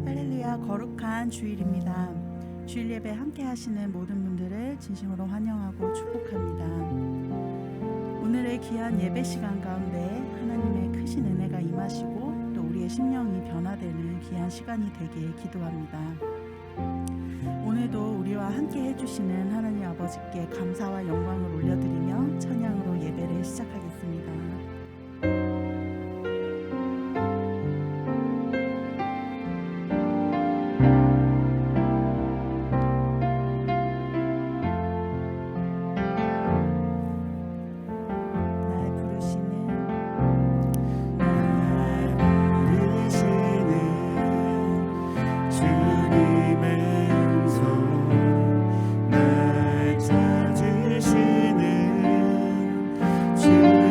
할렐루야, 거룩한 주일입니다. 주일 예배 함께 하시는 모든 분들을 진심으로 환영하고 축복합니다. 오늘의 귀한 예배 시간 가운데 하나님의 크신 은혜가 임하시고 또 우리의 심령이 변화되는 귀한 시간이 되길 기도합니다. 오늘도 우리와 함께 해주시는 하나님 아버지께 감사와 영광을 올려드리며 찬양으로 예배를 시작하겠습니다. 주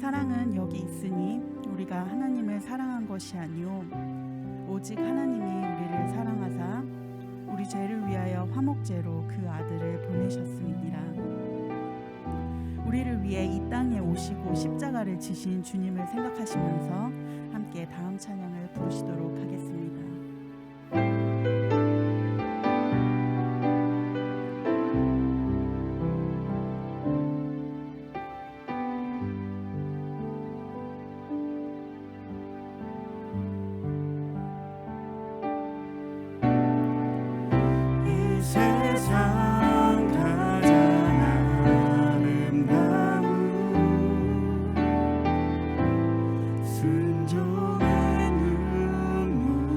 사랑은 여기 있으니 우리가 하나님을 사랑한 것이 아니요 오직 하나님이 우리를 사랑하사 우리 죄를 위하여 화목제로 그 아들을 보내셨음이니라. 우리를 위해 이 땅에 오시고 십자가를 지신 주님을 생각하시면서 함께 다음 찬양을 부르시도록 하겠습니다. 순종의 눈물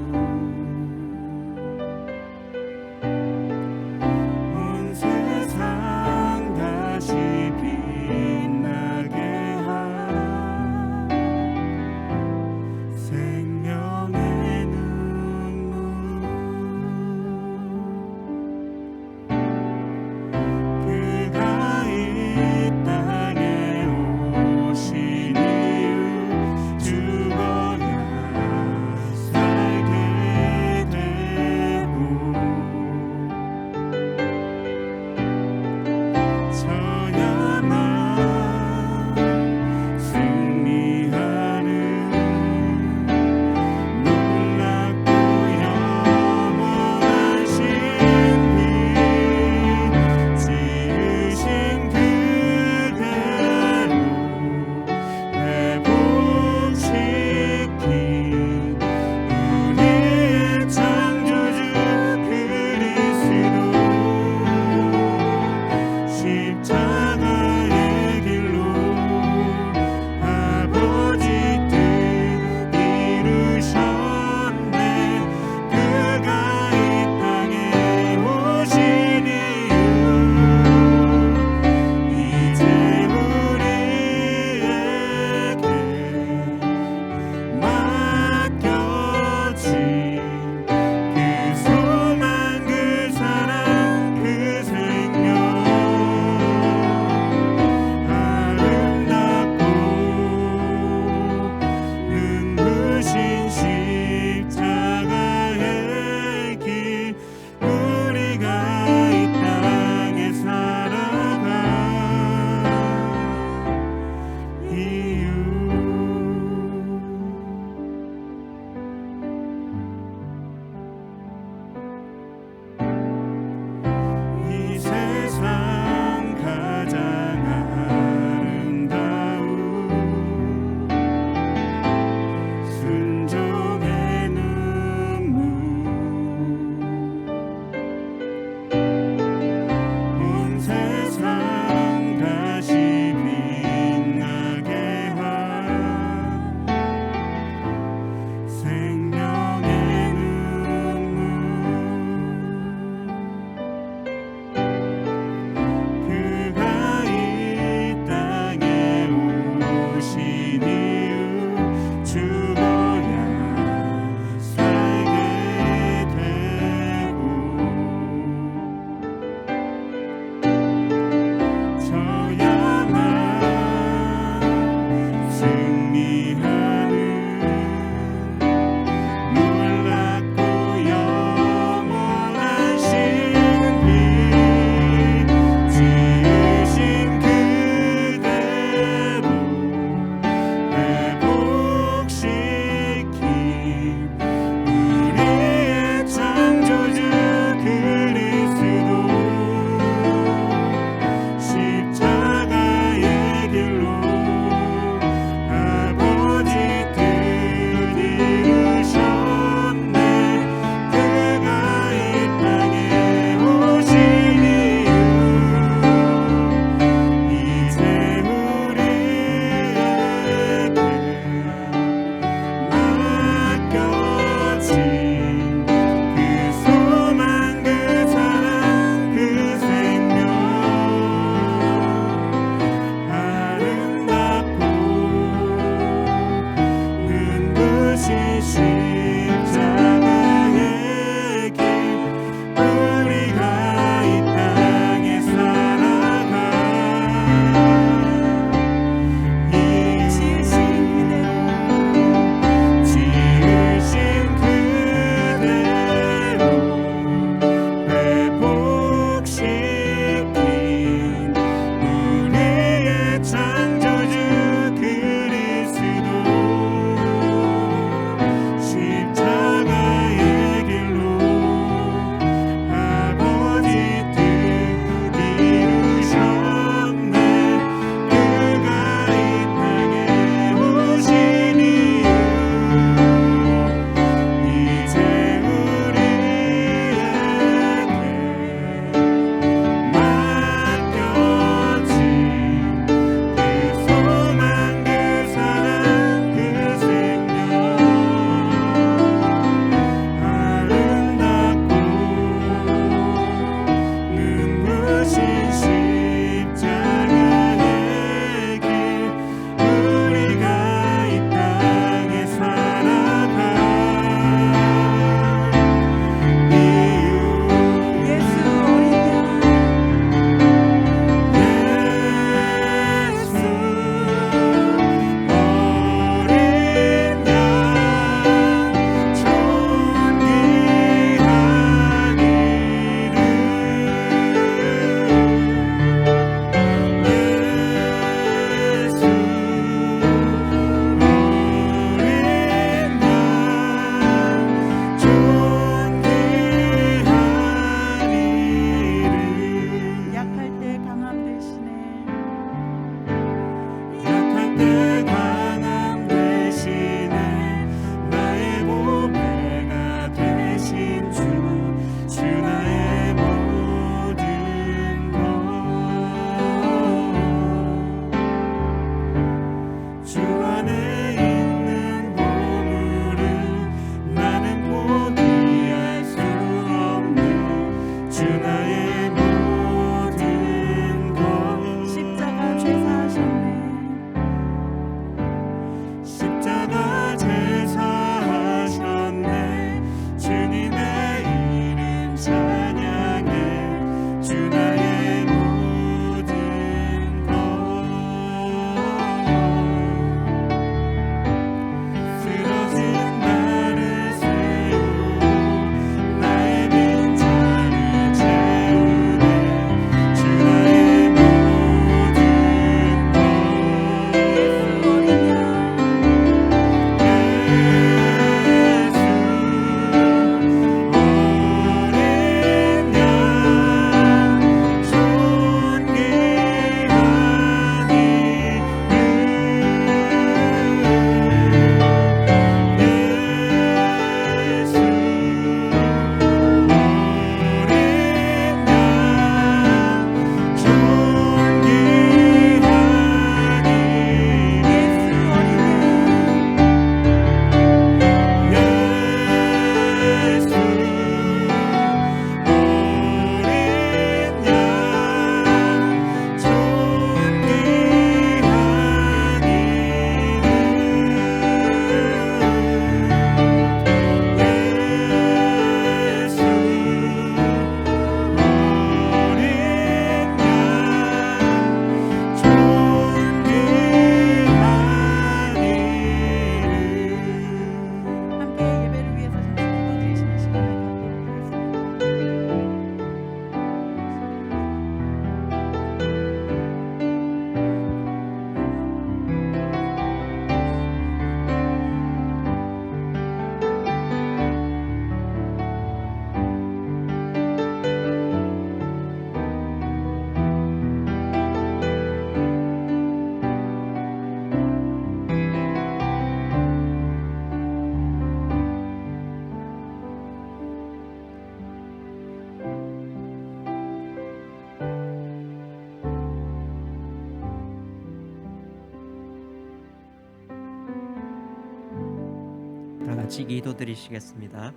같이 기도드리시겠습니다.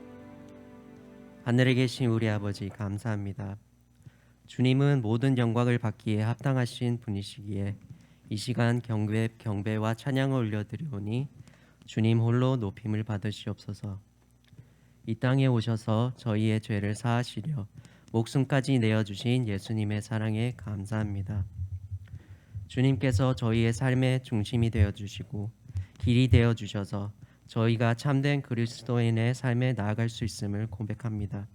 하늘에 계신 우리 아버지 감사합니다. 주님은 모든 영광을 받기에 합당하신 분이시기에 이 시간 경배와 찬양을 올려드리오니 주님 홀로 높임을 받으시옵소서. 이 땅에 오셔서 저희의 죄를 사하시려 목숨까지 내어주신 예수님의 사랑에 감사합니다. 주님께서 저희의 삶의 중심이 되어주시고 길이 되어주셔서 저희가 참된 그리스도인의 삶에 나아갈 수 있음을 고백합니다.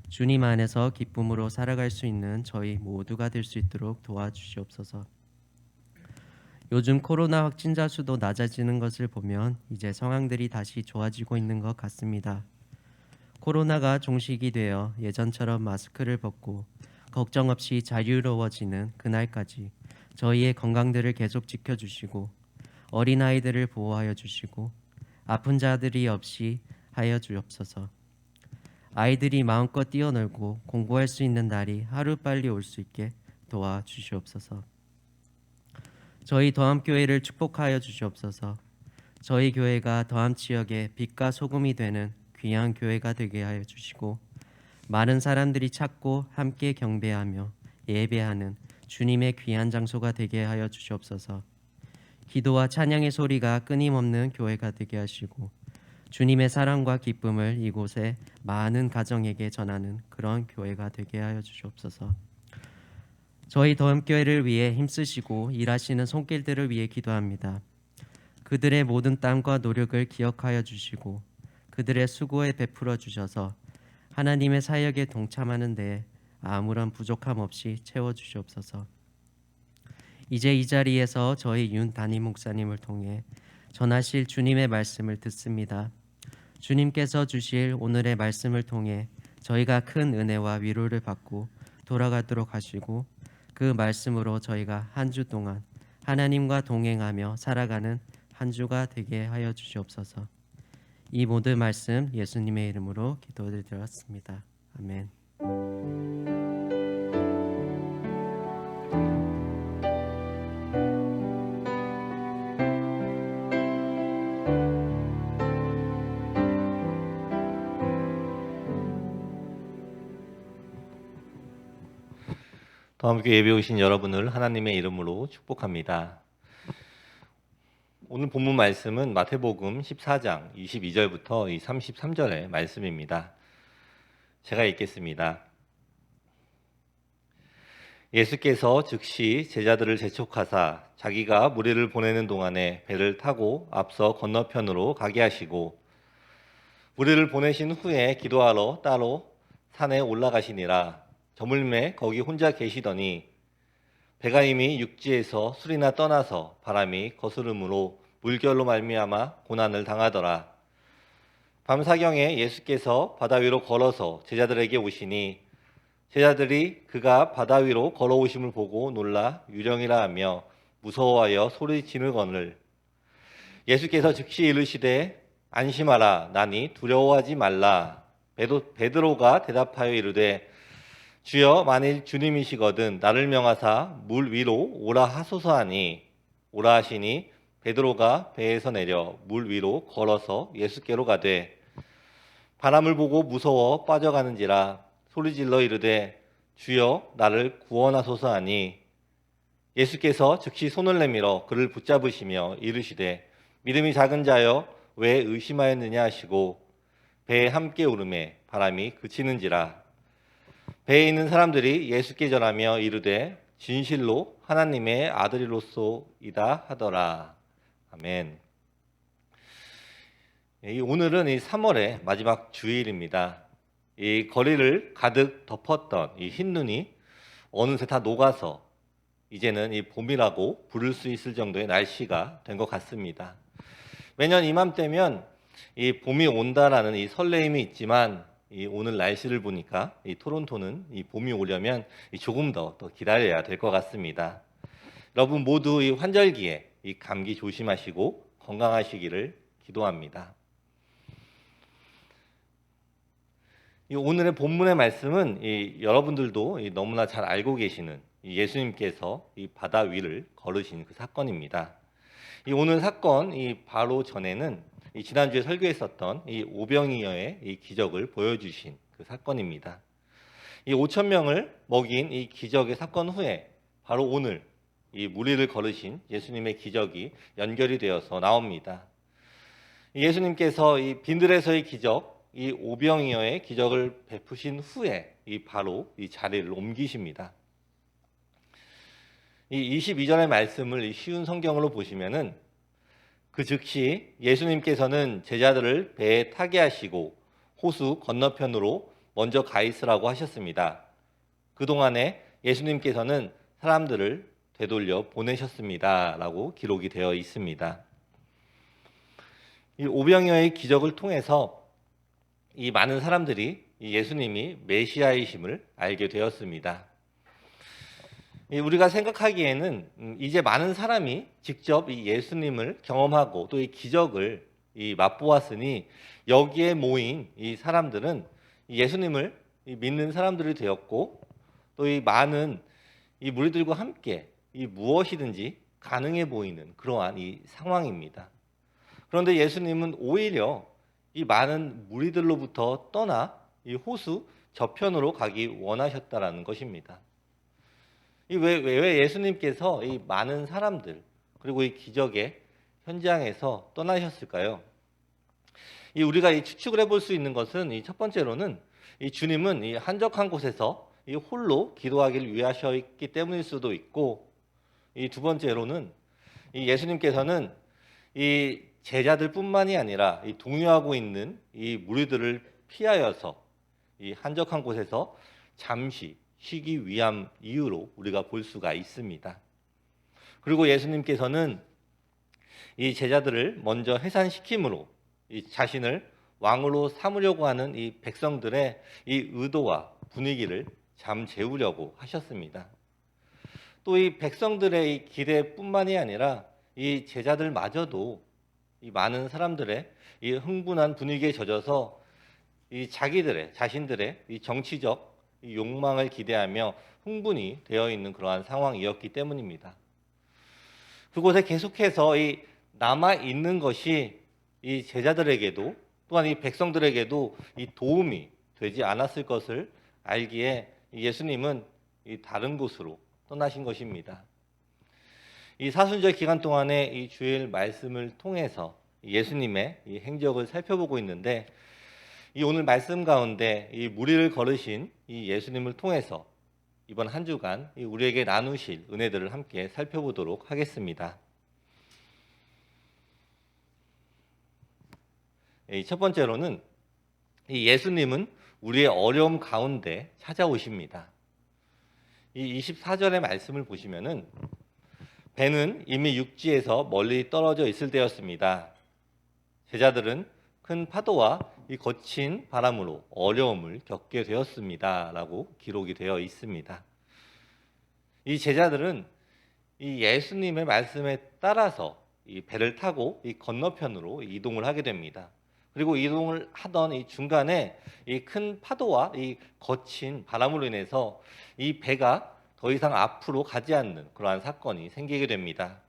주님 안에서 기쁨으로 살아갈 수 있는 저희 모두가 될 수 있도록 도와주시옵소서. 요즘 코로나 확진자 수도 낮아지는 것을 보면 이제 상황들이 다시 좋아지고 있는 것 같습니다. 코로나가 종식이 되어 예전처럼 마스크를 벗고 걱정 없이 자유로워지는 그날까지 저희의 건강들을 계속 지켜주시고 어린아이들을 보호하여 주시고 아픈 자들이 없이 하여 주옵소서. 아이들이 마음껏 뛰어놀고 공부할 수 있는 날이 하루빨리 올 수 있게 도와주시옵소서. 저희 더함교회를 축복하여 주시옵소서. 저희 교회가 더함 지역의 빛과 소금이 되는 귀한 교회가 되게 하여 주시고 많은 사람들이 찾고 함께 경배하며 예배하는 주님의 귀한 장소가 되게 하여 주시옵소서. 기도와 찬양의 소리가 끊임없는 교회가 되게 하시고 주님의 사랑과 기쁨을 이곳에 많은 가정에게 전하는 그런 교회가 되게 하여 주시옵소서. 저희 더함교회를 위해 힘쓰시고 일하시는 손길들을 위해 기도합니다. 그들의 모든 땀과 노력을 기억하여 주시고 그들의 수고에 베풀어 주셔서 하나님의 사역에 동참하는 데 아무런 부족함 없이 채워주시옵소서. 이제 이 자리에서 저희 윤 담임 목사님을 통해 전하실 주님의 말씀을 듣습니다. 주님께서 주실 오늘의 말씀을 통해 저희가 큰 은혜와 위로를 받고 돌아가도록 하시고 그 말씀으로 저희가 한 주 동안 하나님과 동행하며 살아가는 한 주가 되게 하여 주시옵소서. 이 모든 말씀 예수님의 이름으로 기도드렸습니다. 아멘. 더함교회 예배 오신 여러분을 하나님의 이름으로 축복합니다. 오늘 본문 말씀은 마태복음 14장 22절부터 33절의 말씀입니다. 제가 읽겠습니다. 예수께서 즉시 제자들을 재촉하사 자기가 무리를 보내는 동안에 배를 타고 앞서 건너편으로 가게 하시고 무리를 보내신 후에 기도하러 따로 산에 올라가시니라. 저물매 거기 혼자 계시더니 배가 이미 육지에서 술이나 떠나서 바람이 거스름으로 물결로 말미암아 고난을 당하더라. 밤사경에 예수께서 바다 위로 걸어서 제자들에게 오시니 제자들이 그가 바다 위로 걸어오심을 보고 놀라 유령이라 하며 무서워하여 소리지르거늘 예수께서 즉시 이르시되 안심하라 나니 두려워하지 말라. 베드로가 대답하여 이르되 주여 만일 주님이시거든 나를 명하사 물 위로 오라 하소서 하니 오라 하시니 베드로가 배에서 내려 물 위로 걸어서 예수께로 가되 바람을 보고 무서워 빠져가는지라 소리질러 이르되 주여 나를 구원하소서 하니 예수께서 즉시 손을 내밀어 그를 붙잡으시며 이르시되 믿음이 작은 자여 왜 의심하였느냐 하시고 배에 함께 오르매 바람이 그치는지라. 배에 있는 사람들이 예수께 전하며 이르되 진실로 하나님의 아들이로소이다 하더라. 아멘. 오늘은 이 3월의 마지막 주일입니다. 이 거리를 가득 덮었던 이 흰 눈이 어느새 다 녹아서 이제는 이 봄이라고 부를 수 있을 정도의 날씨가 된 것 같습니다. 매년 이맘때면 이 봄이 온다라는 이 설레임이 있지만 이 오늘 날씨를 보니까 이 토론토는 이 봄이 오려면 조금 더 기다려야 될 것 같습니다. 여러분 모두 이 환절기에 이 감기 조심하시고 건강하시기를 기도합니다. 이 오늘의 본문의 말씀은 이 여러분들도 이 너무나 잘 알고 계시는 이 예수님께서 이 바다 위를 걸으신 그 사건입니다. 이 오늘 사건 이 바로 전에는 이 지난주에 설교했었던 이 오병이어의 이 기적을 보여주신 그 사건입니다. 이 5천 명을 먹인 이 기적의 사건 후에 바로 오늘 이 무리를 걸으신 예수님의 기적이 연결이 되어서 나옵니다. 예수님께서 이 빈들에서의 기적, 이 오병이어의 기적을 베푸신 후에 바로 이 자리를 옮기십니다. 이 22절의 말씀을 쉬운 성경으로 보시면은 그 즉시 예수님께서는 제자들을 배에 타게 하시고 호수 건너편으로 먼저 가 있으라고 하셨습니다. 그동안에 예수님께서는 사람들을 되돌려 보내셨습니다. 라고 기록이 되어 있습니다. 이 오병이어의 기적을 통해서 이 많은 사람들이 예수님이 메시아이심을 알게 되었습니다. 우리가 생각하기에는 이제 많은 사람이 직접 이 예수님을 경험하고 또 이 기적을 맛보았으니 여기에 모인 이 사람들은 예수님을 믿는 사람들이 되었고 또 이 많은 이 무리들과 함께 이 무엇이든지 가능해 보이는 그러한 이 상황입니다. 그런데 예수님은 오히려 이 많은 무리들로부터 떠나 이 호수 저편으로 가기 원하셨다라는 것입니다. 왜 예수님께서 이 많은 사람들 그리고 이 기적의 현장에서 떠나셨을까요? 우리가 추측을 해볼 수 있는 것은 첫 번째로는 주님은 이 한적한 곳에서 홀로 기도하기를 위하셨기 때문일 수도 있고 두 번째로는 예수님께서는 이 제자들뿐만이 아니라 동요하고 있는 이 무리들을 피하여서 이 한적한 곳에서 잠시 쉬기 위한 이유로 우리가 볼 수가 있습니다. 그리고 예수님께서는 이 제자들을 먼저 해산시킴으로 이 자신을 왕으로 삼으려고 하는 이 백성들의 이 의도와 분위기를 잠재우려고 하셨습니다. 또 이 백성들의 이 기대뿐만이 아니라 이 제자들마저도 이 많은 사람들의 이 흥분한 분위기에 젖어서 이 자신들의 이 정치적 이 욕망을 기대하며 흥분이 되어 있는 그러한 상황이었기 때문입니다. 그곳에 계속해서 이 남아 있는 것이 이 제자들에게도 또한 이 백성들에게도 이 도움이 되지 않았을 것을 알기에 예수님은 이 다른 곳으로 떠나신 것입니다. 이 사순절 기간 동안에 이 주일 말씀을 통해서 예수님의 이 행적을 살펴보고 있는데 이 오늘 말씀 가운데 이 무리를 걸으신 이 예수님을 통해서 이번 한 주간 우리에게 나누실 은혜들을 함께 살펴보도록 하겠습니다. 첫 번째로는 이 예수님은 우리의 어려움 가운데 찾아오십니다. 이 24절의 말씀을 보시면은 배는 이미 육지에서 멀리 떨어져 있을 때였습니다. 제자들은 큰 파도와 이 거친 바람으로 어려움을 겪게 되었습니다. 라고 기록이 되어 있습니다. 이 제자들은 이 예수님의 말씀에 따라서 이 배를 타고 이 건너편으로 이동을 하게 됩니다. 그리고 이동을 하던 이 중간에 이 큰 파도와 이 거친 바람으로 인해서 이 배가 더 이상 앞으로 가지 않는 그러한 사건이 생기게 됩니다.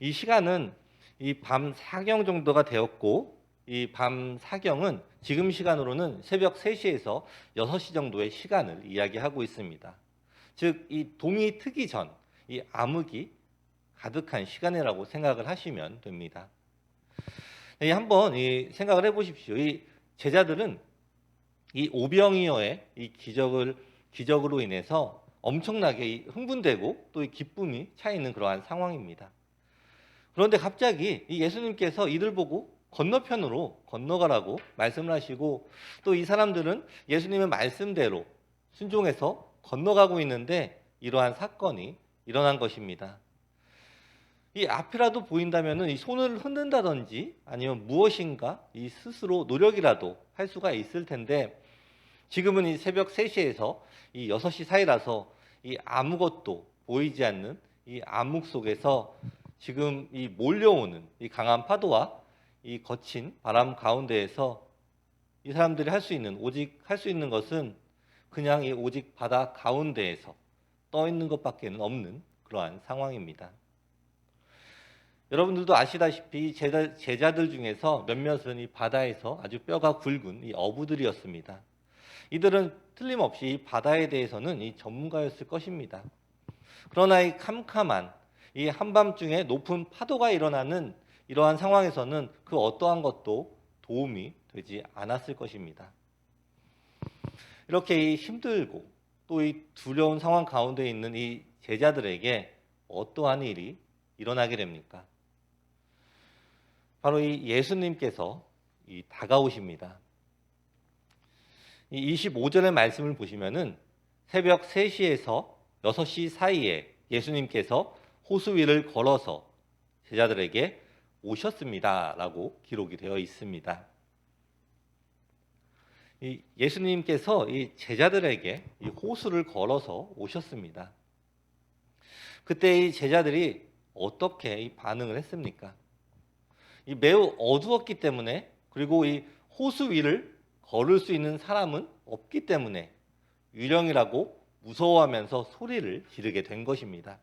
이 시간은 이 밤 사경 정도가 되었고 이 밤 사경은 지금 시간으로는 새벽 3시에서 6시 정도의 시간을 이야기하고 있습니다. 즉 이 동이 트기 전 이 암흑이 가득한 시간이라고 생각을 하시면 됩니다. 한번 생각을 해보십시오. 이 제자들은 이 오병이어의 이 기적으로 인해서 엄청나게 흥분되고 또 이 기쁨이 차 있는 그러한 상황입니다. 그런데 갑자기 이 예수님께서 이들 보고 건너편으로 건너가라고 말씀을 하시고 또 이 사람들은 예수님의 말씀대로 순종해서 건너가고 있는데 이러한 사건이 일어난 것입니다. 이 앞이라도 보인다면은 이 손을 흔든다든지 아니면 무엇인가 이 스스로 노력이라도 할 수가 있을 텐데 지금은 이 새벽 3시에서 이 6시 사이라서 이 아무것도 보이지 않는 이 암흑 속에서 지금 이 몰려오는 이 강한 파도와 이 거친 바람 가운데에서 이 사람들이 오직 할 수 있는 것은 그냥 이 오직 바다 가운데에서 떠 있는 것밖에는 없는 그러한 상황입니다. 여러분들도 아시다시피 제자들 중에서 몇몇은 이 바다에서 아주 뼈가 굵은 이 어부들이었습니다. 이들은 틀림없이 이 바다에 대해서는 이 전문가였을 것입니다. 그러나 이 캄캄한 이 한밤중에 높은 파도가 일어나는 이러한 상황에서는 그 어떠한 것도 도움이 되지 않았을 것입니다. 이렇게 이 힘들고 또 이 두려운 상황 가운데 있는 이 제자들에게 어떠한 일이 일어나게 됩니까? 바로 이 예수님께서 다가오십니다. 이 25절의 말씀을 보시면은 새벽 3시에서 6시 사이에 예수님께서 호수 위를 걸어서 제자들에게 오셨습니다라고 기록이 되어 있습니다. 이 예수님께서 이 제자들에게 이 호수를 걸어서 오셨습니다. 그때 이 제자들이 어떻게 이 반응을 했습니까? 이 매우 어두웠기 때문에, 그리고 이 호수 위를 걸을 수 있는 사람은 없기 때문에 유령이라고 무서워하면서 소리를 지르게 된 것입니다.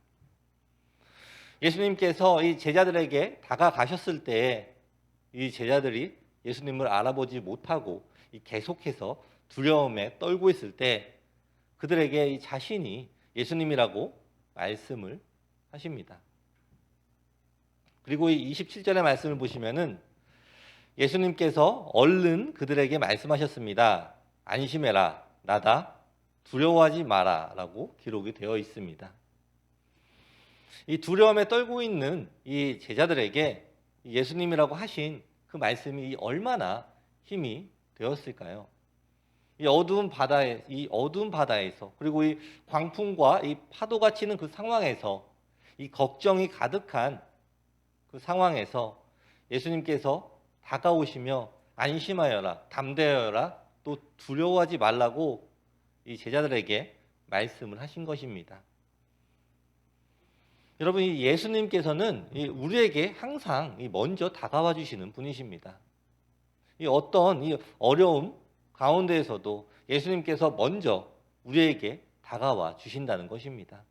예수님께서 이 제자들에게 다가가셨을 때 이 제자들이 예수님을 알아보지 못하고 계속해서 두려움에 떨고 있을 때 그들에게 이 자신이 예수님이라고 말씀을 하십니다. 그리고 이 27절의 말씀을 보시면은 예수님께서 얼른 그들에게 말씀하셨습니다. 안심해라, 나다, 두려워하지 마라 라고 기록이 되어 있습니다. 이 두려움에 떨고 있는 이 제자들에게 예수님이라고 하신 그 말씀이 얼마나 힘이 되었을까요? 이 어두운 바다에서, 그리고 이 광풍과 이 파도가 치는 그 상황에서, 이 걱정이 가득한 그 상황에서 예수님께서 다가오시며 안심하여라, 담대하여라, 또 두려워하지 말라고 이 제자들에게 말씀을 하신 것입니다. 여러분, 이 예수님께서는 우리에게 항상 먼저 다가와 주시는 분이십니다. 이 어떤 이 어려움 가운데에서도 예수님께서 먼저 우리에게 다가와 주신다는 것입니다.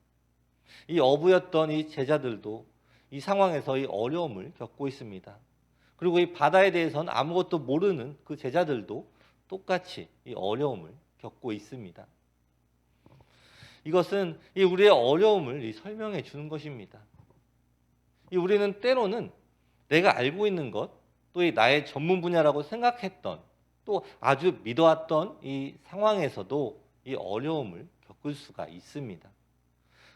이 어부였던 이 제자들도 이 상황에서 이 어려움을 겪고 있습니다. 그리고 이 바다에 대해서는 아무것도 모르는 그 제자들도 똑같이 이 어려움을 겪고 있습니다. 이것은 이 우리의 어려움을 설명해 주는 것입니다. 우리는 때로는 내가 알고 있는 것, 또 이 나의 전문 분야라고 생각했던, 또 아주 믿어왔던 이 상황에서도 이 어려움을 겪을 수가 있습니다.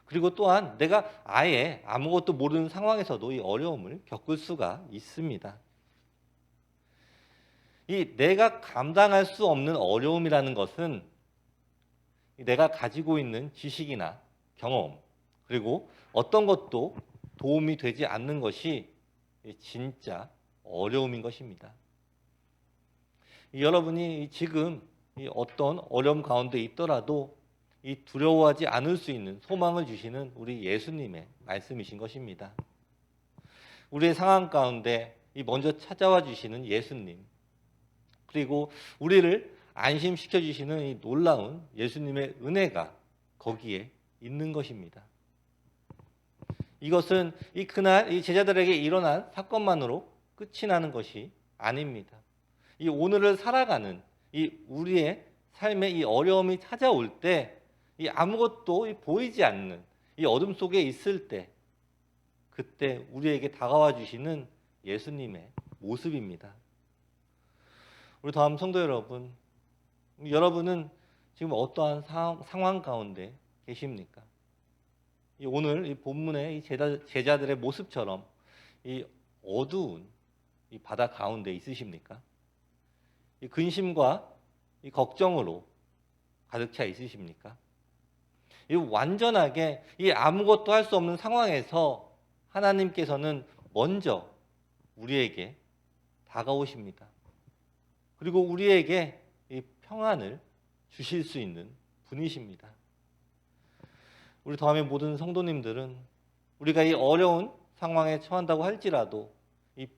그리고 또한 내가 아예 아무것도 모르는 상황에서도 이 어려움을 겪을 수가 있습니다. 내가 감당할 수 없는 어려움이라는 것은 내가 가지고 있는 지식이나 경험, 그리고 어떤 것도 도움이 되지 않는 것이 진짜 어려움인 것입니다. 여러분이 지금 어떤 어려움 가운데 있더라도 두려워하지 않을 수 있는 소망을 주시는 우리 예수님의 말씀이신 것입니다. 우리의 상황 가운데 먼저 찾아와 주시는 예수님, 그리고 우리를 안심시켜 주시는 이 놀라운 예수님의 은혜가 거기에 있는 것입니다. 이것은 그날 이 제자들에게 일어난 사건만으로 끝이 나는 것이 아닙니다. 오늘을 살아가는 우리의 삶에 이 어려움이 찾아올 때 아무것도 보이지 않는 어둠 속에 있을 때, 그때 우리에게 다가와 주시는 예수님의 모습입니다. 우리 다음 성도 여러분, 여러분은 지금 어떠한 상황 가운데 계십니까? 오늘 본문의 제자들의 모습처럼 어두운 바다 가운데 있으십니까? 근심과 걱정으로 가득 차 있으십니까? 완전하게 아무것도 할 수 없는 상황에서 하나님께서는 먼저 우리에게 다가오십니다. 그리고 우리에게 평안을 주실 수 있는 분이십니다. 우리 다음에 모든 성도님들은 우리가 어려운 상황에 처한다고 할지라도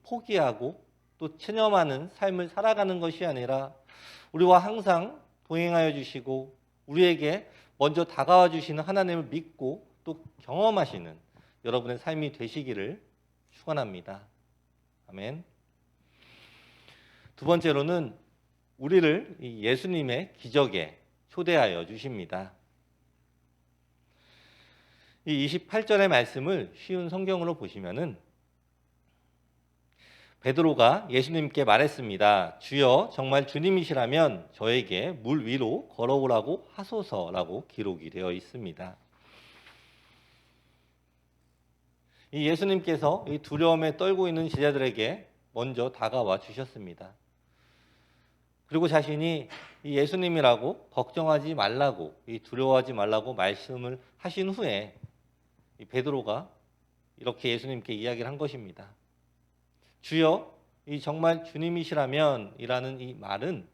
포기하고 또 체념하는 삶을 살아가는 것이 아니라 우리와 항상 동행하여 주시고 우리에게 먼저 다가와 주시는 하나님을 믿고 또 경험하시는 여러분의 삶이 되시기를 축원합니다. 아멘. 두 번째로는 우리를 이 예수님의 기적에 초대하여 주십니다. 이 28절의 말씀을 쉬운 성경으로 보시면은 베드로가 예수님께 말했습니다. 주여, 정말 주님이시라면 저에게 물 위로 걸어오라고 하소서라고 기록이 되어 있습니다. 이 예수님께서 이 두려움에 떨고 있는 제자들에게 먼저 다가와 주셨습니다. 그리고 자신이 이 예수님이라고 걱정하지 말라고, 이 두려워하지 말라고 말씀을 하신 후에 이 베드로가 이렇게 예수님께 이야기를 한 것입니다. 주여, 이 정말 주님이시라면 이라는 이 말은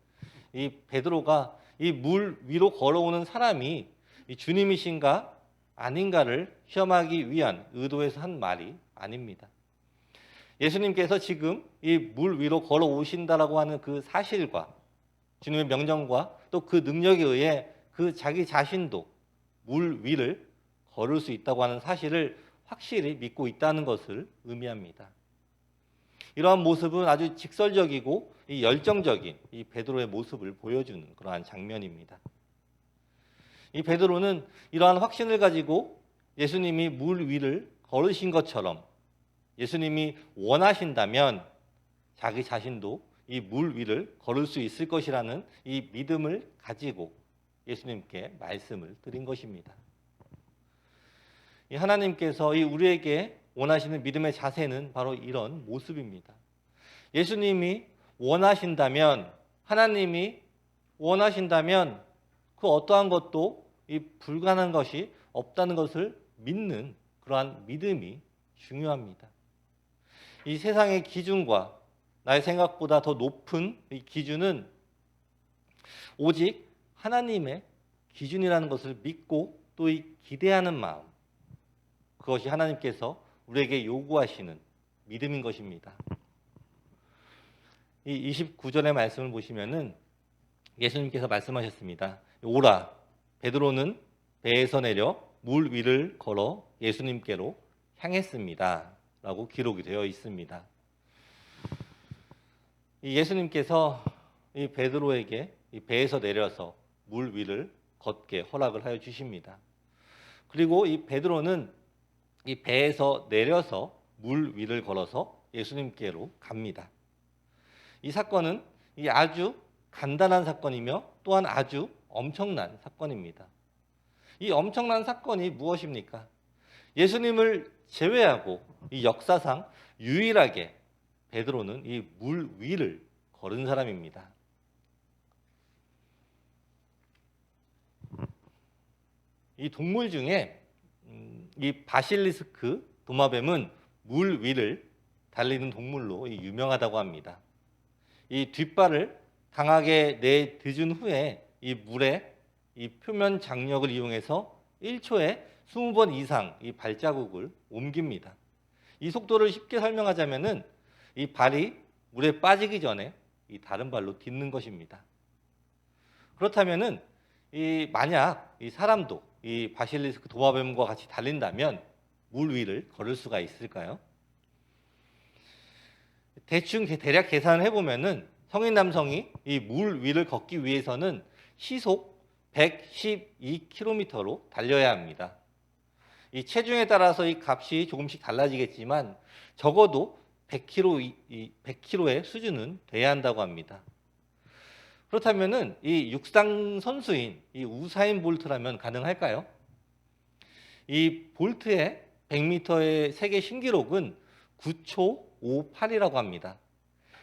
이 베드로가 이 물 위로 걸어오는 사람이 이 주님이신가 아닌가를 시험하기 위한 의도에서 한 말이 아닙니다. 예수님께서 지금 이 물 위로 걸어오신다라고 하는 그 사실과 주님의 명령과 또 그 능력에 의해 그 자기 자신도 물 위를 걸을 수 있다고 하는 사실을 확실히 믿고 있다는 것을 의미합니다. 이러한 모습은 아주 직설적이고 이 열정적인 이 베드로의 모습을 보여주는 그러한 장면입니다. 이 베드로는 이러한 확신을 가지고 예수님이 물 위를 걸으신 것처럼 예수님이 원하신다면 자기 자신도 이 물 위를 걸을 수 있을 것이라는 이 믿음을 가지고 예수님께 말씀을 드린 것입니다. 이 하나님께서 이 우리에게 원하시는 믿음의 자세는 바로 이런 모습입니다. 예수님이 원하신다면, 하나님이 원하신다면 그 어떠한 것도 이 불가능한 것이 없다는 것을 믿는 그러한 믿음이 중요합니다. 이 세상의 기준과 나의 생각보다 더 높은 이 기준은 오직 하나님의 기준이라는 것을 믿고 또 이 기대하는 마음, 그것이 하나님께서 우리에게 요구하시는 믿음인 것입니다. 이 29절의 말씀을 보시면은 예수님께서 말씀하셨습니다. 오라, 베드로는 배에서 내려 물 위를 걸어 예수님께로 향했습니다. 라고 기록이 되어 있습니다. 이 예수님께서 이 베드로에게 이 배에서 내려서 물 위를 걷게 허락을 하여 주십니다. 그리고 이 베드로는 이 배에서 내려서 물 위를 걸어서 예수님께로 갑니다. 이 사건은 이 아주 간단한 사건이며 또한 아주 엄청난 사건입니다. 이 엄청난 사건이 무엇입니까? 예수님을 제외하고 이 역사상 유일하게 베드로는 이 물 위를 걸은 사람입니다. 이 동물 중에 이 바실리스크 도마뱀은 물 위를 달리는 동물로 유명하다고 합니다. 이 뒷발을 강하게 내딛은 후에 이 물의 이 표면 장력을 이용해서 1초에 20번 이상 이 발자국을 옮깁니다. 이 속도를 쉽게 설명하자면은 이 발이 물에 빠지기 전에 이 다른 발로 딛는 것입니다. 그렇다면은 이 만약 이 사람도 이 바실리스크 도마뱀과 같이 달린다면 물 위를 걸을 수가 있을까요? 대충 대략 계산을 해보면은 성인 남성이 이 물 위를 걷기 위해서는 시속 112km로 달려야 합니다. 이 체중에 따라서 이 값이 조금씩 달라지겠지만 적어도 100km의 수준은 돼야 한다고 합니다. 그렇다면은 이 육상 선수인 이 우사인 볼트라면 가능할까요? 이 볼트의 100m의 세계 신기록은 9초 58이라고 합니다.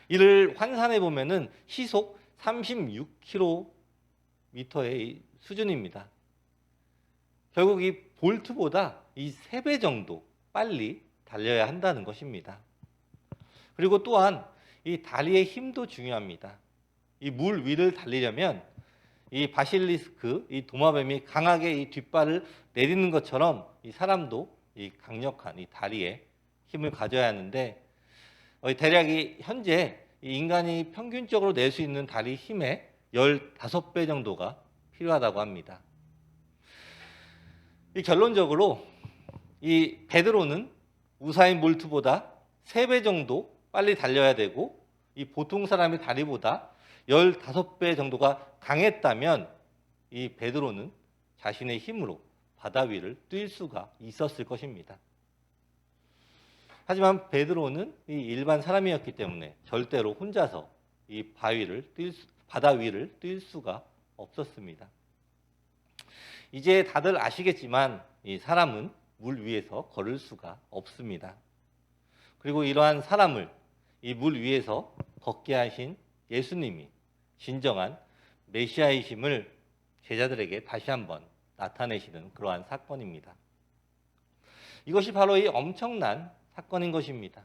이를 환산해 보면은 시속 36km의 수준입니다. 결국 이 볼트보다 이 3배 정도 빨리 달려야 한다는 것입니다. 그리고 또한 이 다리의 힘도 중요합니다. 이 물 위를 달리려면 이 바실리스크, 이 도마뱀이 강하게 이 뒷발을 내딛는 것처럼 이 사람도 이 강력한 이 다리에 힘을 가져야 하는데 대략 이 현재 이 인간이 평균적으로 낼 수 있는 다리 힘의 15배 정도가 필요하다고 합니다. 이 결론적으로 이 베드로는 우사인 볼트보다 3배 정도 빨리 달려야 되고 이 보통 사람의 다리보다 15배 정도가 강했다면 이 베드로는 자신의 힘으로 바다 위를 뛸 수가 있었을 것입니다. 하지만 베드로는 이 일반 사람이었기 때문에 절대로 혼자서 이 바다 위를 뛸 수가 없었습니다. 이제 다들 아시겠지만 이 사람은 물 위에서 걸을 수가 없습니다. 그리고 이러한 사람을 이 물 위에서 걷게 하신 예수님이 진정한 메시아이심을 제자들에게 다시 한번 나타내시는 그러한 사건입니다. 이것이 바로 이 엄청난 사건인 것입니다.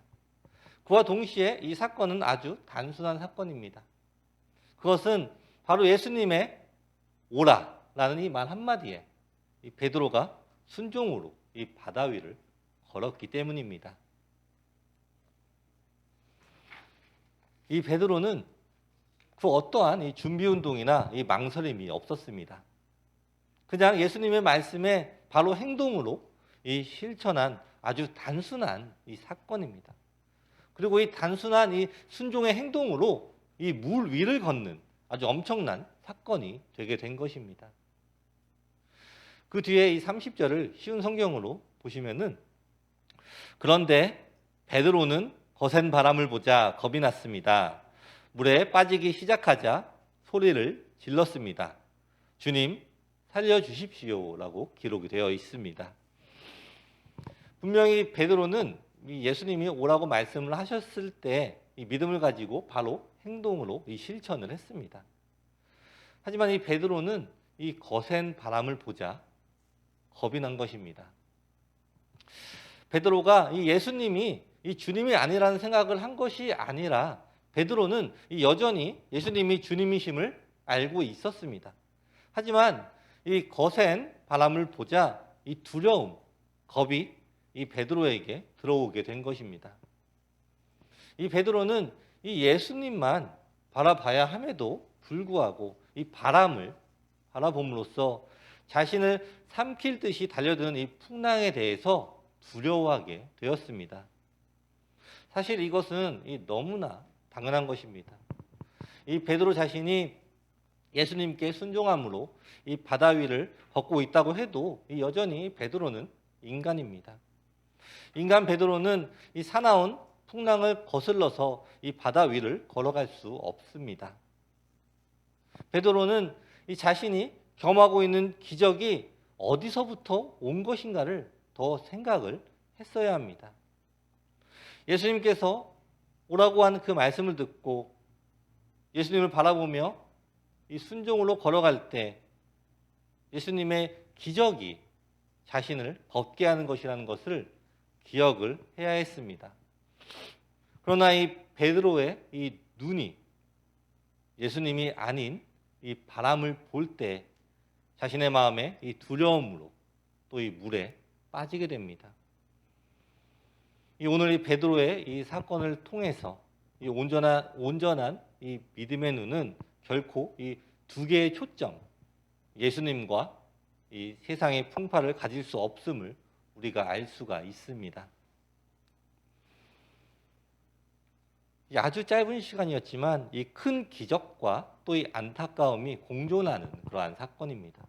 그와 동시에 이 사건은 아주 단순한 사건입니다. 그것은 바로 예수님의 오라라는 이 말 한마디에 이 베드로가 순종으로 이 바다 위를 걸었기 때문입니다. 이 베드로는 그 어떠한 이 준비 운동이나 이 망설임이 없었습니다. 그냥 예수님의 말씀에 바로 행동으로 이 실천한 아주 단순한 이 사건입니다. 그리고 이 단순한 이 순종의 행동으로 이 물 위를 걷는 아주 엄청난 사건이 되게 된 것입니다. 그 뒤에 이 30절을 쉬운 성경으로 보시면은 그런데 베드로는 거센 바람을 보자 겁이 났습니다. 물에 빠지기 시작하자 소리를 질렀습니다. 주님 살려주십시오라고 기록이 되어 있습니다. 분명히 베드로는 예수님이 오라고 말씀을 하셨을 때 이 믿음을 가지고 바로 행동으로 이 실천을 했습니다. 하지만 이 베드로는 이 거센 바람을 보자 겁이 난 것입니다. 베드로가 이 예수님이 이 주님이 아니라는 생각을 한 것이 아니라 베드로는 이 여전히 예수님이 주님이심을 알고 있었습니다. 하지만 이 거센 바람을 보자 이 두려움, 겁이 이 베드로에게 들어오게 된 것입니다. 이 베드로는 이 예수님만 바라봐야 함에도 불구하고 이 바람을 바라봄으로써 자신을 삼킬 듯이 달려드는 이 풍랑에 대해서 두려워하게 되었습니다. 사실 이것은 너무나 당연한 것입니다. 이 베드로 자신이 예수님께 순종함으로 이 바다 위를 걷고 있다고 해도 여전히 베드로는 인간입니다. 인간 베드로는 이 사나운 풍랑을 거슬러서 이 바다 위를 걸어갈 수 없습니다. 베드로는 이 자신이 경험하고 있는 기적이 어디서부터 온 것인가를 더 생각을 했어야 합니다. 예수님께서 오라고 하는 그 말씀을 듣고 예수님을 바라보며 이 순종으로 걸어갈 때 예수님의 기적이 자신을 걷게 하는 것이라는 것을 기억을 해야 했습니다. 그러나 이 베드로의 이 눈이 예수님이 아닌 이 바람을 볼 때 자신의 마음에 이 두려움으로 또 이 물에 빠지게 됩니다. 오늘 이 베드로의 이 사건을 통해서 이 온전한 이 믿음의 눈은 결코 이 두 개의 초점, 예수님과 이 세상의 풍파를 가질 수 없음을 우리가 알 수가 있습니다. 아주 짧은 시간이었지만 이 큰 기적과 또 이 안타까움이 공존하는 그러한 사건입니다.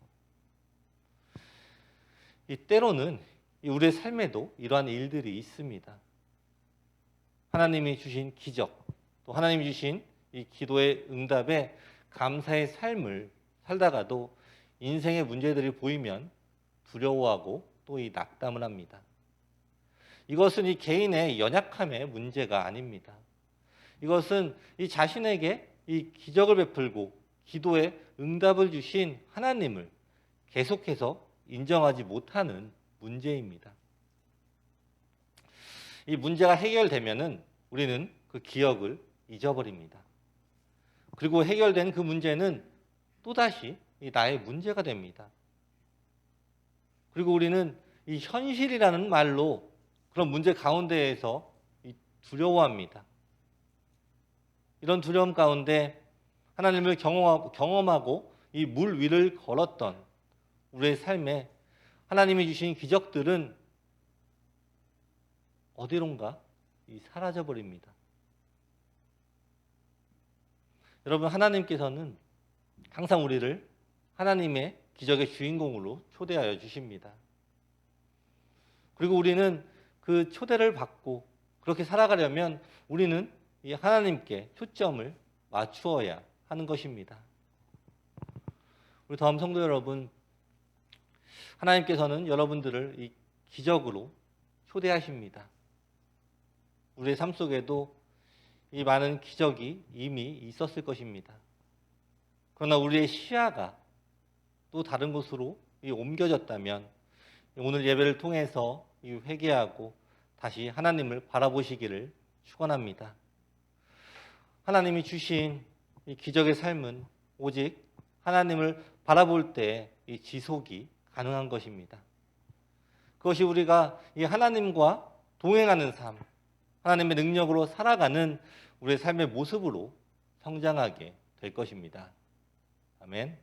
때로는 우리의 삶에도 이러한 일들이 있습니다. 하나님이 주신 기적, 또 하나님이 주신 이 기도의 응답에 감사의 삶을 살다가도 인생의 문제들이 보이면 두려워하고 또 이 낙담을 합니다. 이것은 이 개인의 연약함의 문제가 아닙니다. 이것은 이 자신에게 이 기적을 베풀고 기도에 응답을 주신 하나님을 계속해서 인정하지 못하는 문제입니다. 이 문제가 해결되면은 우리는 그 기억을 잊어버립니다. 그리고 해결된 그 문제는 또다시 나의 문제가 됩니다. 그리고 우리는 이 현실이라는 말로 그런 문제 가운데에서 두려워합니다. 이런 두려움 가운데 하나님을 경험하고 이 물 위를 걸었던 우리의 삶에 하나님이 주신 기적들은 어디론가 사라져 버립니다. 여러분, 하나님께서는 항상 우리를 하나님의 기적의 주인공으로 초대하여 주십니다. 그리고 우리는 그 초대를 받고 그렇게 살아가려면 우리는 이 하나님께 초점을 맞추어야 하는 것입니다. 우리 다음 성도 여러분, 하나님께서는 여러분들을 이 기적으로 초대하십니다. 우리의 삶 속에도 이 많은 기적이 이미 있었을 것입니다. 그러나 우리의 시야가 또 다른 곳으로 옮겨졌다면 오늘 예배를 통해서 회개하고 다시 하나님을 바라보시기를 축원합니다. 하나님이 주신 이 기적의 삶은 오직 하나님을 바라볼 때 이 지속이 가능한 것입니다. 그것이 우리가 이 하나님과 동행하는 삶, 하나님의 능력으로 살아가는 우리의 삶의 모습으로 성장하게 될 것입니다. 아멘.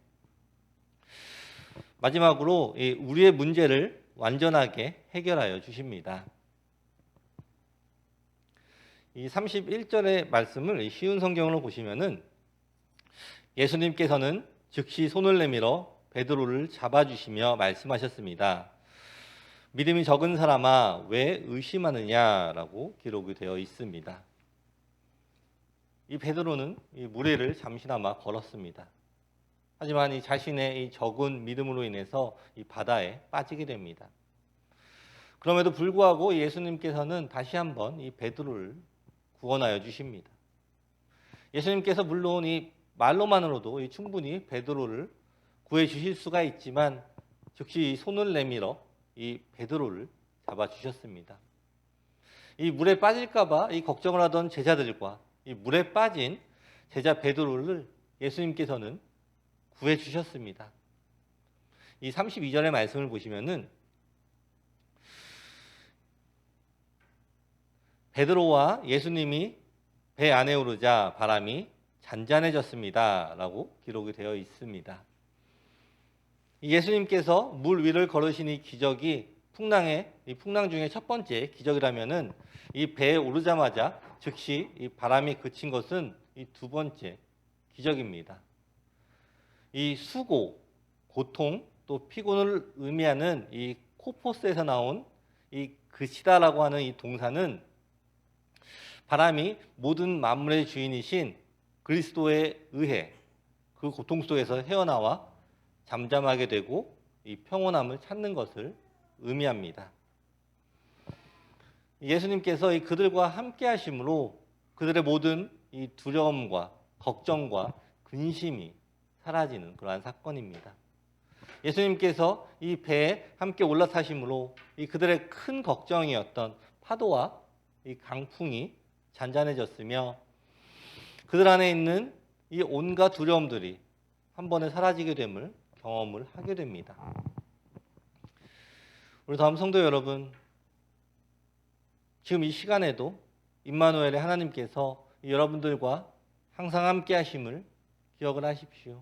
마지막으로 우리의 문제를 완전하게 해결하여 주십니다. 이 31절의 말씀을 쉬운 성경으로 보시면은 예수님께서는 즉시 손을 내밀어 베드로를 잡아주시며 말씀하셨습니다. 믿음이 적은 사람아 왜 의심하느냐라고 기록이 되어 있습니다. 이 베드로는 이 무리를 잠시나마 걸었습니다. 하지만 이 자신의 이 적은 믿음으로 인해서 이 바다에 빠지게 됩니다. 그럼에도 불구하고 예수님께서는 다시 한번 이 베드로를 구원하여 주십니다. 예수님께서 물론 이 말로만으로도 충분히 베드로를 구해 주실 수가 있지만 즉시 손을 내밀어 이 베드로를 잡아 주셨습니다. 이 물에 빠질까봐 이 걱정을 하던 제자들과 이 물에 빠진 제자 베드로를 예수님께서는 구해 주셨습니다. 이 32절의 말씀을 보시면은 베드로와 예수님이 배 안에 오르자 바람이 잔잔해졌습니다. 라고 기록이 되어 있습니다. 예수님께서 물 위를 걸으신 이 기적이 풍랑 중에 첫 번째 기적이라면은 이 배에 오르자마자 즉시 이 바람이 그친 것은 이 두 번째 기적입니다. 이 수고, 고통, 또 피곤을 의미하는 이 코포스에서 나온 이 그시다라고 하는 이 동사는 바람이 모든 만물의 주인이신 그리스도에 의해 그 고통 속에서 헤어나와 잠잠하게 되고 이 평온함을 찾는 것을 의미합니다. 예수님께서 이 그들과 함께 하심으로 그들의 모든 이 두려움과 걱정과 근심이 사라지는 그러한 사건입니다. 예수님께서 이 배에 함께 올라타심으로 이 그들의 큰 걱정이었던 파도와 이 강풍이 잔잔해졌으며 그들 안에 있는 이 온갖 두려움들이 한 번에 사라지게 됨을 경험을 하게 됩니다. 우리 다음 성도 여러분, 지금 이 시간에도 임마누엘의 하나님께서 여러분들과 항상 함께 하심을 기억을 하십시오.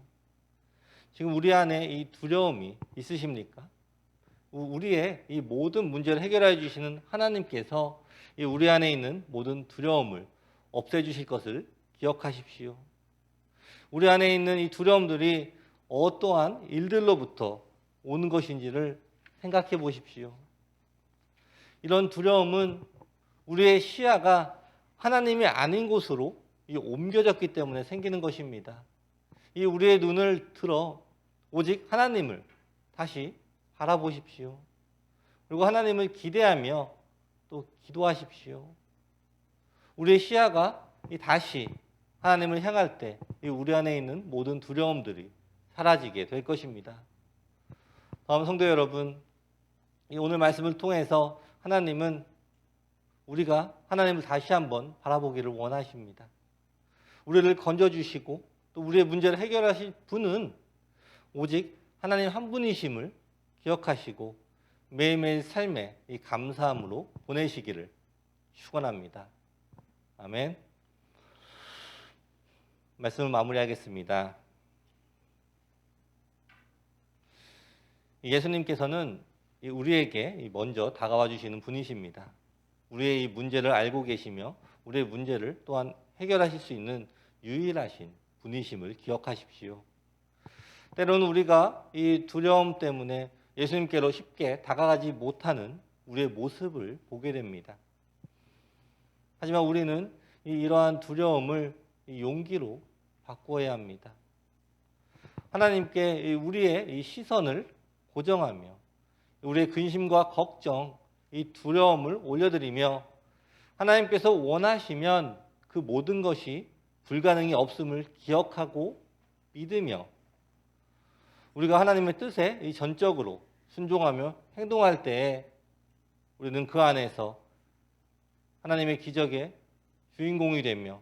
지금 우리 안에 이 두려움이 있으십니까? 우리의 이 모든 문제를 해결해 주시는 하나님께서 우리 안에 있는 모든 두려움을 없애주실 것을 기억하십시오. 우리 안에 있는 이 두려움들이 어떠한 일들로부터 오는 것인지를 생각해 보십시오. 이런 두려움은 우리의 시야가 하나님이 아닌 곳으로 옮겨졌기 때문에 생기는 것입니다. 이 우리의 눈을 들어 오직 하나님을 다시 바라보십시오. 그리고 하나님을 기대하며 또 기도하십시오. 우리의 시야가 다시 하나님을 향할 때 우리 안에 있는 모든 두려움들이 사라지게 될 것입니다. 다음 성도 여러분, 오늘 말씀을 통해서 하나님은 우리가 하나님을 다시 한번 바라보기를 원하십니다. 우리를 건져주시고 또 우리의 문제를 해결하실 분은 오직 하나님 한 분이심을 기억하시고 매일매일 삶에 이 감사함으로 보내시기를 축원합니다. 아멘. 말씀을 마무리하겠습니다. 예수님께서는 우리에게 먼저 다가와 주시는 분이십니다. 우리의 이 문제를 알고 계시며 우리의 문제를 또한 해결하실 수 있는 유일하신 분이심을 기억하십시오. 때로는 우리가 이 두려움 때문에 예수님께로 쉽게 다가가지 못하는 우리의 모습을 보게 됩니다. 하지만 우리는 이러한 두려움을 용기로 바꾸어야 합니다. 하나님께 우리의 이 시선을 고정하며 우리의 근심과 걱정, 이 두려움을 올려드리며 하나님께서 원하시면 그 모든 것이 불가능이 없음을 기억하고 믿으며 우리가 하나님의 뜻에 전적으로 순종하며 행동할 때에 우리는 그 안에서 하나님의 기적의 주인공이 되며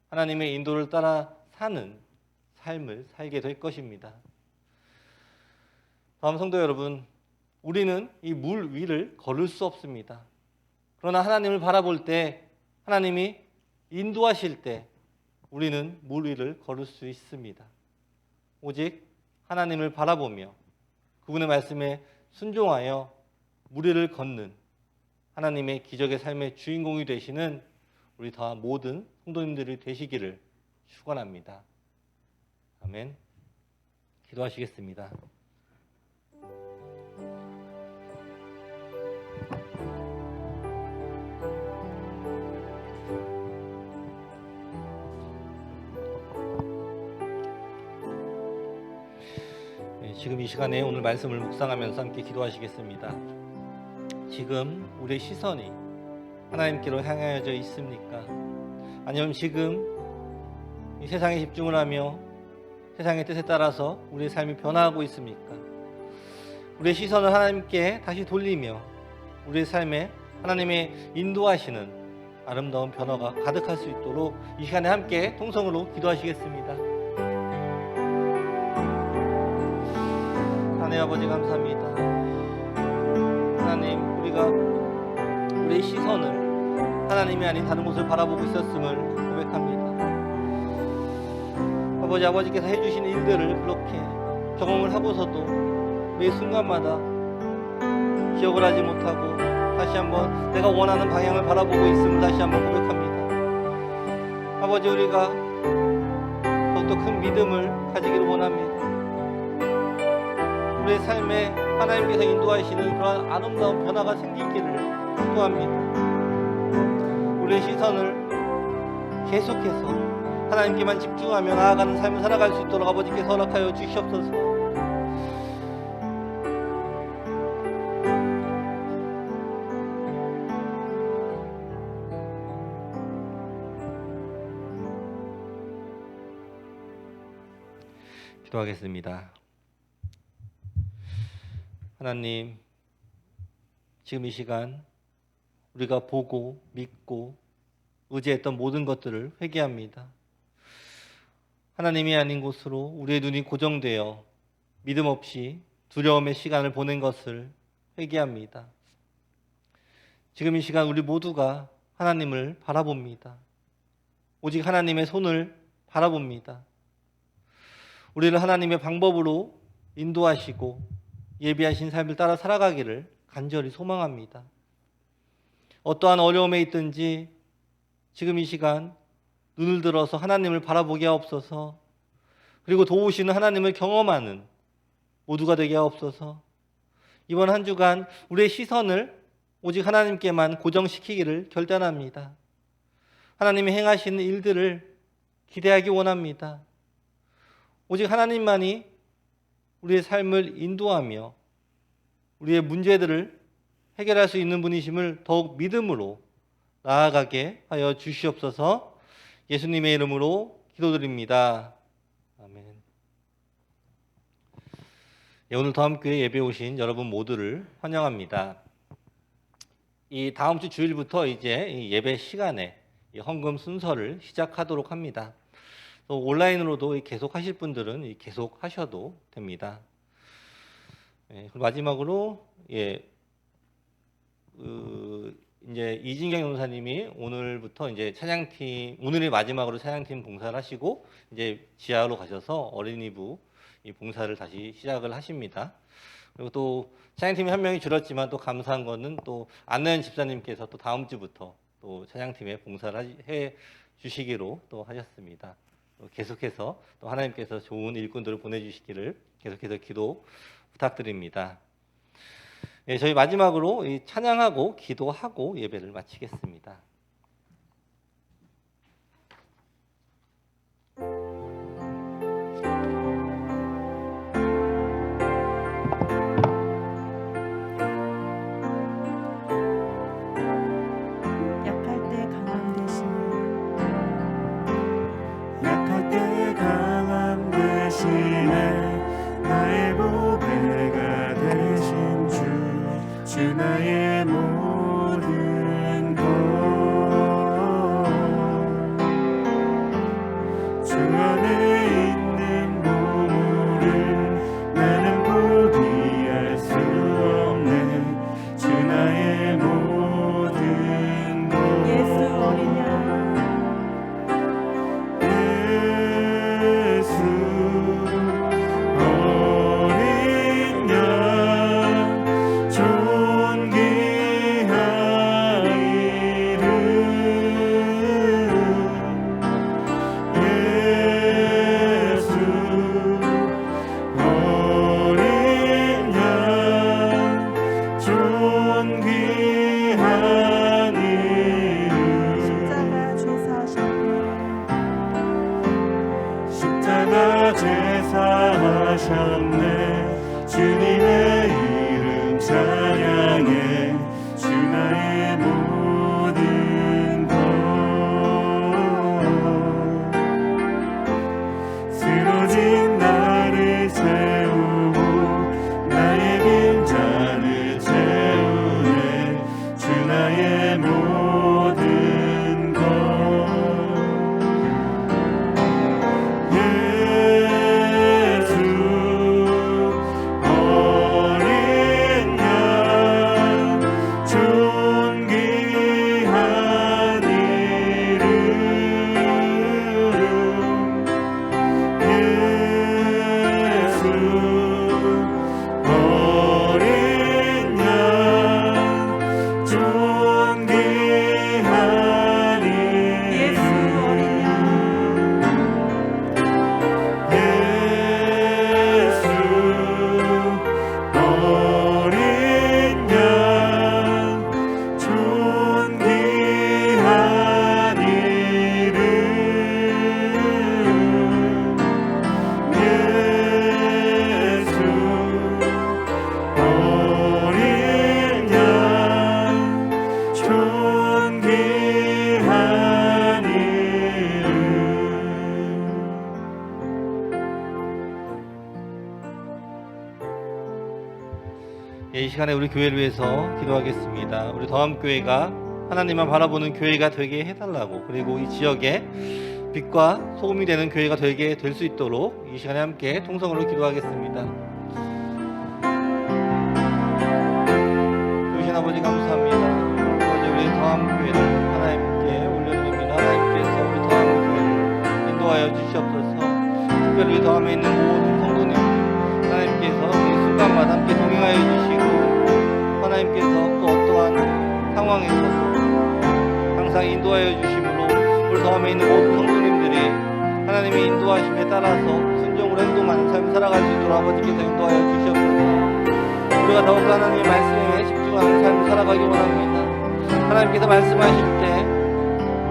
하나님의 인도를 따라 사는 삶을 살게 될 것입니다. 다음 성도 여러분, 우리는 이 물 위를 걸을 수 없습니다. 그러나 하나님을 바라볼 때, 하나님이 인도하실 때 우리는 물 위를 걸을 수 있습니다. 오직 하나님을 바라보며 그분의 말씀에 순종하여 물 위를 걷는 하나님의 기적의 삶의 주인공이 되시는 우리 다 모든 성도님들이 되시기를 축원합니다. 아멘. 기도하시겠습니다. 지금 이 시간에 오늘 말씀을 묵상하면서 함께 기도하시겠습니다. 지금 우리의 시선이 하나님께로 향하여져 있습니까? 아니면 지금 이 세상에 집중을 하며 세상의 뜻에 따라서 우리의 삶이 변화하고 있습니까? 우리의 시선을 하나님께 다시 돌리며 우리의 삶에 하나님의 인도하시는 아름다운 변화가 가득할 수 있도록 이 시간에 함께 통성으로 기도하시겠습니다. 하나님 아버지 감사합니다. 하나님, 우리가 우리의 시선을 하나님이 아닌 다른 곳을 바라보고 있었음을 고백합니다. 아버지께서 해주신 일들을 그렇게 경험을 하고서도 매 순간마다 기억을 하지 못하고 다시 한번 내가 원하는 방향을 바라보고 있음을 다시 한번 고백합니다. 아버지, 우리가 더욱더 큰 믿음을 가지기를 원합니다. 우리의 삶에 하나님께서 인도하시는 그러한 아름다운 변화가 생기기를 기도합니다. 우리의 시선을 계속해서 하나님께만 집중하며 나아가는 삶을 살아갈 수 있도록 아버지께서 허락하여 주시옵소서. 기도하겠습니다. 하나님, 지금 이 시간 우리가 보고 믿고 의지했던 모든 것들을 회개합니다. 하나님이 아닌 곳으로 우리의 눈이 고정되어 믿음 없이 두려움의 시간을 보낸 것을 회개합니다. 지금 이 시간 우리 모두가 하나님을 바라봅니다. 오직 하나님의 손을 바라봅니다. 우리를 하나님의 방법으로 인도하시고 예비하신 삶을 따라 살아가기를 간절히 소망합니다. 어떠한 어려움에 있든지 지금 이 시간 눈을 들어서 하나님을 바라보게 하옵소서. 그리고 도우시는 하나님을 경험하는 모두가 되게 하옵소서. 이번 한 주간 우리의 시선을 오직 하나님께만 고정시키기를 결단합니다. 하나님이 행하시는 일들을 기대하기 원합니다. 오직 하나님만이 우리의 삶을 인도하며 우리의 문제들을 해결할 수 있는 분이심을 더욱 믿음으로 나아가게 하여 주시옵소서. 예수님의 이름으로 기도드립니다. 아멘. 오늘 다음교회 예배 오신 여러분 모두를 환영합니다. 이 다음 주 주일부터 이제 예배 시간에 헌금 순서를 시작하도록 합니다. 또 온라인으로도 계속 하실 분들은 계속 하셔도 됩니다. 마지막으로 이제 이진경 용사님이 오늘부터 이제 찬양팀, 오늘이 마지막으로 찬양팀 봉사를 하시고 이제 지하로 가셔서 어린이부 이 봉사를 다시 시작을 하십니다. 그리고 또 찬양팀이 한 명이 줄었지만 또 감사한 거는 또 안나연 집사님께서 또 다음 주부터 또 찬양팀에 봉사를 해 주시기로 또 하셨습니다. 또 계속해서 또 하나님께서 좋은 일꾼들을 보내주시기를 계속해서 기도 부탁드립니다. 예, 저희 마지막으로 이 찬양하고 기도하고 예배를 마치겠습니다. 약할 때 강함 되시네 약할 때 강함 되시네 나의 보배가 되신 주 나의 모든 것 주 안에 있는 보물을 나는 포기할 수 없네 주 나의 모든 것 예수 어린 양 예수 어린 양 존귀한 이름 예수 어린 양 존귀한 이름 십자가 죄 사하셨네 십자가 제사하셨네 주님의 이름 찬양해 주 나의 모든 것 쓰러진 나를 채우고 나의 빈잔을 채우네 주 나의 모든 것 예수 어린 양 존귀한 이름 예수 어린 양 존귀한 예수 어린 이름 양 예수 어린 양 존귀한 이름 예수 어린 양 존귀한 이름 예, 이 시간에 우리 교회를 위해서 기도하겠습니다. 우리 더함교회가 하나님만 바라보는 교회가 되게 해달라고, 그리고 이 지역에 빛과 소금이 되는 교회가 되게 될 수 있도록 이 시간에 함께 통성으로 기도하겠습니다. 주신 아버지 감사합니다. 아버지 우리 더함교회를 하나님께 올려드립니다. 하나님께서 우리 더함교회를 인도하여 주시옵소서. 특별히 더함에 있는 모든 성도님 하나님께서 이 순간마다 함께 동행하여 주시고, 하나님께서 그 어떠한 상황에서도 항상 인도하여 주심으로 우리 더함에 있는 모든 성도님들이 하나님의 인도하심에 따라서 순종으로 행동하는 삶을 살아갈 수 있도록 아버지께서 인도하여 주시옵소서. 우리가 더욱 하나님의 말씀에 집중하는 삶을 살아가기 원합니다. 하나님께서 말씀하실 때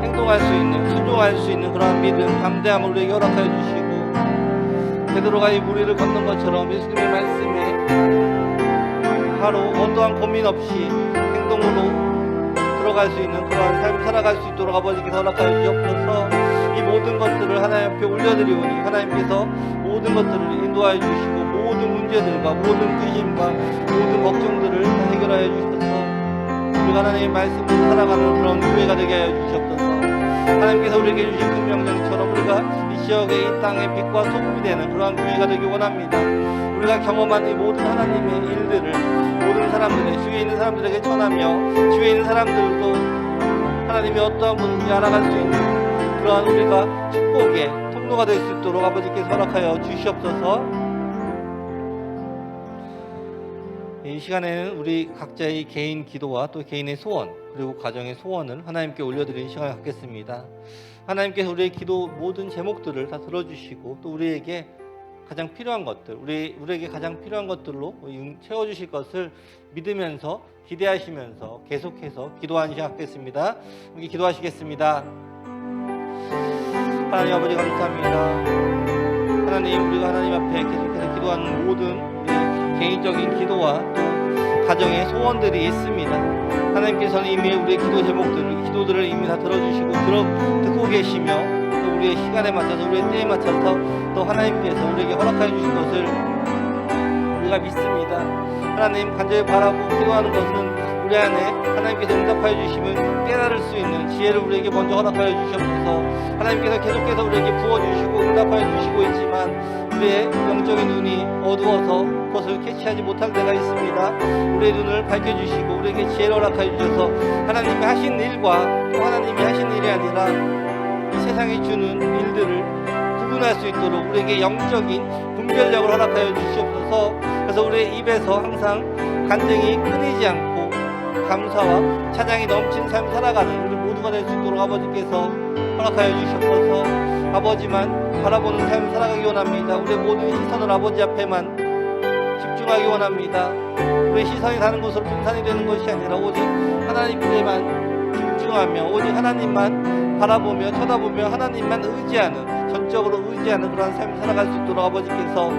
행동할 수 있는, 순종할 수 있는 그러한 믿음, 담대함을 우리에게 허락하여 주시고, 베드로가 이 무리를 걷는 것처럼 예수님의 말씀에 바로 어떠한 고민 없이 행동으로 들어갈 수 있는 그러한 삶을 살아갈 수 있도록 아버지께서 허락하여 주시옵소서. 이 모든 것들을 하나님 앞에 올려드리오니 하나님께서 모든 것들을 인도하여 주시고, 모든 문제들과 모든 근심과 모든 걱정들을 다 해결하여 주셔서 우리가 하나님의 말씀으로 살아가는 그런 교회가 되게 하여 주시옵소서. 하나님께서 우리에게 주신 그 명령처럼 우리가 이 지역의 이 땅의 빛과 소금이 되는 그러한 교회가 되기 원합니다. 우리가 경험한 이 모든 하나님의 일들을 모든 사람들의, 주위에 있는 사람들에게 전하며 주위에 있는 사람들도 하나님이 어떠한 분인지 알아갈 수 있는 그러한 우리가 축복의 통로가 될 수 있도록 아버지께서 허락하여 주시옵소서. 이 시간에는 우리 각자의 개인 기도와 또 개인의 소원 그리고 가정의 소원을 하나님께 올려드리는 시간을 갖겠습니다. 하나님께서 우리의 기도 모든 제목들을 다 들어주시고 또 우리에게 가장 필요한 것들, 우리에게 가장 필요한 것들로 채워주실 것을 믿으면서 기대하시면서 계속해서 기도하는 시간 갖겠습니다. 우리 기도하시겠습니다. 하나님 아버지 감사합니다. 하나님, 우리가 하나님 앞에 계속해서 기도하는 모든 우리의 개인적인 기도와 또 가정의 소원들이 있습니다. 하나님께서는 이미 우리의 기도 제목들을, 기도들을 이미 다 들어주시고 듣고 계시며 또 우리의 시간에 맞춰서 우리의 때에 맞춰서 또 하나님께서 우리에게 허락해 주신 것을 우리가 믿습니다. 하나님, 간절히 바라고 기도하는 것은 우리 안에 하나님께서 응답하여 주시면 깨달을 수 있는 지혜를 우리에게 먼저 허락하여 주시옵소서. 하나님께서 계속해서 우리에게 부어주시고 응답하여 주시고 있지만 우리의 영적인 눈이 어두워서 그것을 캐치하지 못할 때가 있습니다. 우리의 눈을 밝혀주시고 우리에게 지혜를 허락하여 주셔서 하나님이 하신 일과 또 하나님이 하신 일이 아니라 이 세상이 주는 일들을 구분할 수 있도록 우리에게 영적인 분별력을 허락하여 주시옵소서. 그래서 우리의 입에서 항상 간증이 끊이지 않고 감사와 찬양이 넘친 삶을 살아가는 우리 모두가 될 수 있도록 아버지께서 허락하여 주시옵소서. 아버지만 바라보는 삶을 살아가기 원합니다. 우리의 모든 시선을 아버지 앞에만 집중하기 원합니다. 우리의 시선이 다른 곳으로 분산이 되는 것이 아니라 오직 하나님께만 집중하며 오직 하나님만 바라보며 쳐다보며 하나님만 의지하는, 전적으로 의지하는 그러한 삶을 살아갈 수 있도록 아버지께서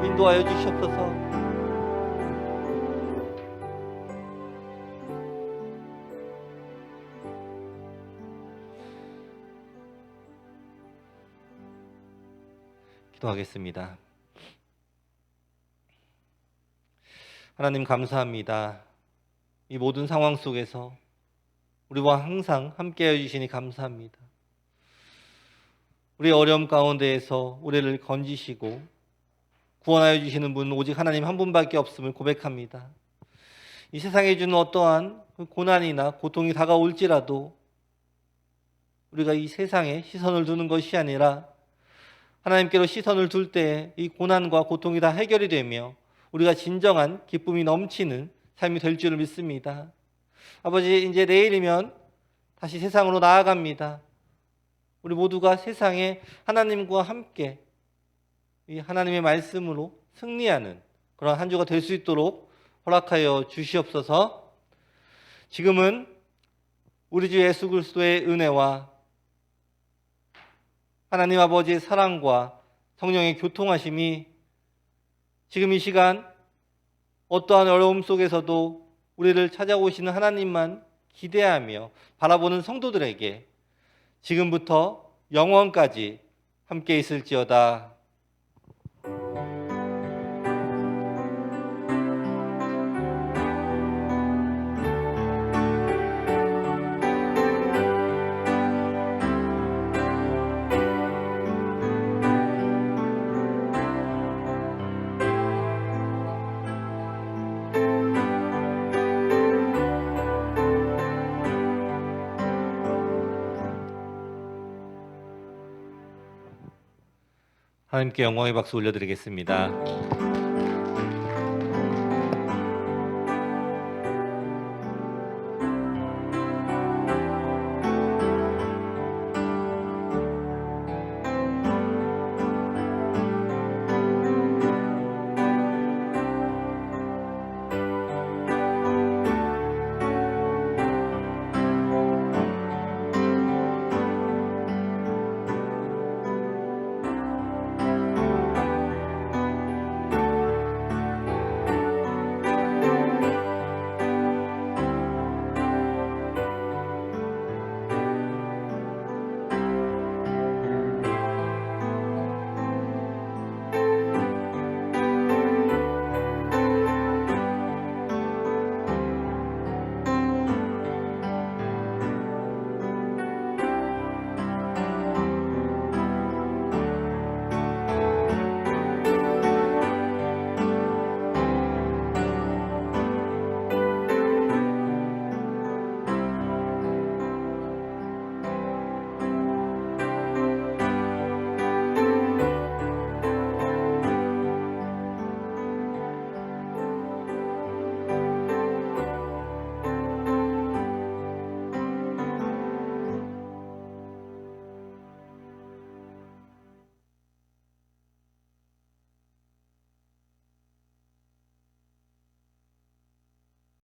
인도하여 주시옵소서. 기도하겠습니다. 하나님 감사합니다. 이 모든 상황 속에서 우리와 항상 함께해 주시니 감사합니다. 우리의 어려움 가운데에서 우리를 건지시고 구원하여 주시는 분 오직 하나님 한 분밖에 없음을 고백합니다. 이 세상에 주는 어떠한 고난이나 고통이 다가올지라도 우리가 이 세상에 시선을 두는 것이 아니라 하나님께로 시선을 둘 때 이 고난과 고통이 다 해결이 되며 우리가 진정한 기쁨이 넘치는 삶이 될 줄을 믿습니다. 아버지, 이제 내일이면 다시 세상으로 나아갑니다. 우리 모두가 세상에 하나님과 함께 이 하나님의 말씀으로 승리하는 그런 한 주가 될 수 있도록 허락하여 주시옵소서. 지금은 우리 주 예수 그리스도의 은혜와 하나님 아버지의 사랑과 성령의 교통하심이 지금 이 시간 어떠한 어려움 속에서도 우리를 찾아오시는 하나님만 기대하며 바라보는 성도들에게 지금부터 영원까지 함께 있을지어다. 하나님께 영광의 박수 올려드리겠습니다.